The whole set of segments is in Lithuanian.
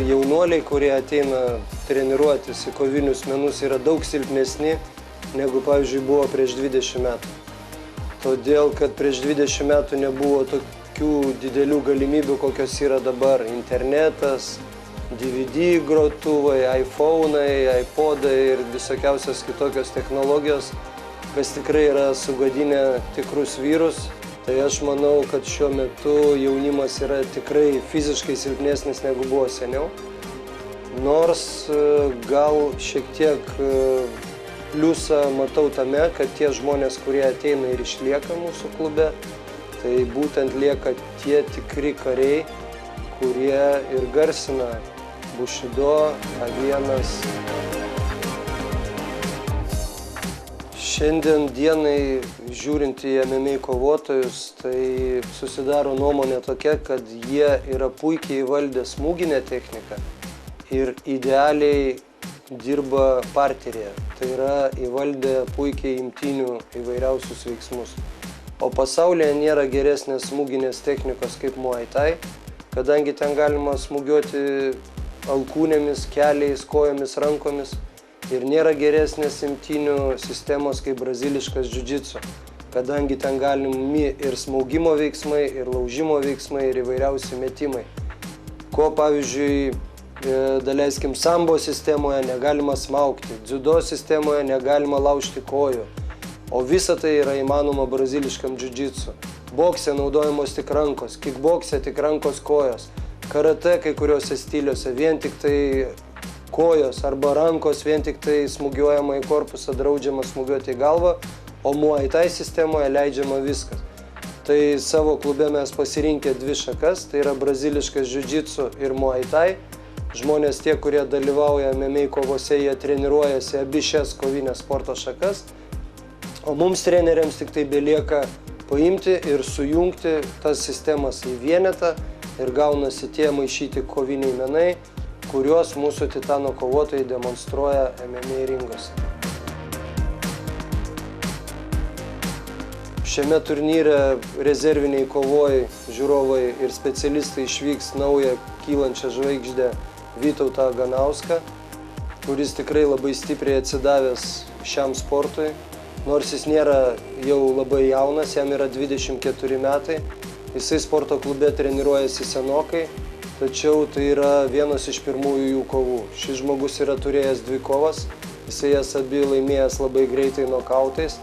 jaunuoliai, kurie ateina treniruotis į kovinius menus, yra daug silpnesni, negu, pavyzdžiui, buvo prieš 20 metų. Todėl, kad prieš 20 metų nebuvo tokių didelių galimybių, kokios yra dabar. Internetas, DVD grotuvai, iPhone'ai, iPodai ir visokiausios kitokios technologijos, kas tikrai yra sugadinę tikrus vyrus. Tai aš manau, kad šiuo metu jaunimas yra tikrai fiziškai silpnesnis negu buvo seniau. Nors gal šiek tiek pliusą matau tame, kad tie žmonės, kurie ateina ir išlieka mūsų klube, tai būtent lieka tie tikri kariai, kurie ir garsina Bushido, A1. Šiandien dienai, žiūrint į MMA kovotojus, tai susidaro nuomonė tokia, kad jie yra puikiai įvaldę smūginę techniką ir idealiai dirba parterėje. Tai yra įvaldę puikiai imtynių įvairiausius veiksmus. O pasaulyje nėra geresnės smūginės technikos kaip Muay Thai, kadangi ten galima smūgiuoti alkūnėmis, keliais, kojomis, rankomis. Ir nėra geresnės imtynių sistemos kaip braziliškas jiu-jitsu, kadangi ten galimi ir smaugimo veiksmai, ir laužimo veiksmai, ir įvairiausi metimai. Ko, pavyzdžiui, daleiskim, sambo sistemoje negalima smaugti, dziudo sistemoje negalima laužti kojų, o visa tai yra įmanoma braziliškam jiu-jitsu. Bokse naudojamos tik rankos, kickbokse tik rankos kojos, karate kai kuriuose stiliuose vien tik tai kojos arba rankos, vien tik tai smūgiuojama į korpusą, draudžiama smūgiuoti į galvą, o Muay Thai sistemoje leidžiama viskas. Tai savo klube mes pasirinkę dvi šakas, tai yra braziliškas jiu-jitsu ir Muay Thai. Žmonės tie, kurie dalyvauja MMA kovose, jie treniruojasi abi šias kovinės sporto šakas, o mums treneriams tik tai belieka paimti ir sujungti tas sistemas į vienetą ir gaunasi tie maišyti koviniai menai, kuriuos mūsų titano kovotojai demonstruoja MMA ringose. Šiame turnyre rezerviniai kovoj žiūrovai ir specialistai išvyks naują kylančią žvaigždę Vytautą Ganauską, kuris tikrai labai stipriai atsidavęs šiam sportui. Nors jis nėra jau labai jaunas, jam yra 24 metai, jisai sporto klube treniruojasi senokai, tačiau tai yra vienas iš pirmųjų jų kovų. Šis žmogus yra turėjęs 2 kovas, jisai jas abi laimėjęs labai greitai nokautais.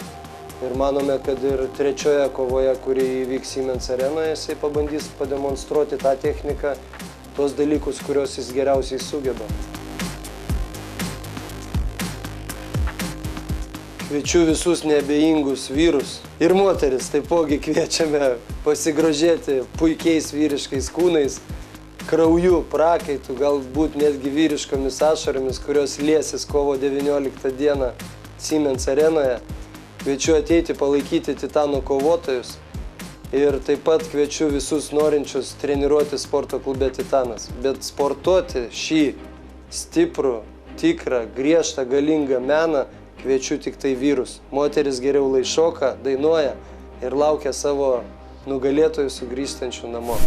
Ir manome, kad ir trečioje kovoje, kuri įvyks Siemens arenoje, jisai pabandys pademonstruoti tą techniką, tos dalykus, kuriuos jis geriausiai sugeba. Kviečiu visus neabejingus vyrus ir moteris, taipogi kviečiame pasigrožėti puikiais vyriškais kūnais, krauju, prakaitu, galbūt netgi vyriškomis ašaromis, kurios liesis kovo 19 dieną Siemens arenoje. Kviečiu ateiti palaikyti titano kovotojus ir taip pat kviečiu visus norinčius treniruoti sporto klube Titanas. Bet sportuoti šį stiprų, tikrą, griežtą, galingą meną kviečiu tik tai vyrus. Moteris geriau laišoka, dainuoja ir laukia savo nugalėtojų sugrįžtančių namo.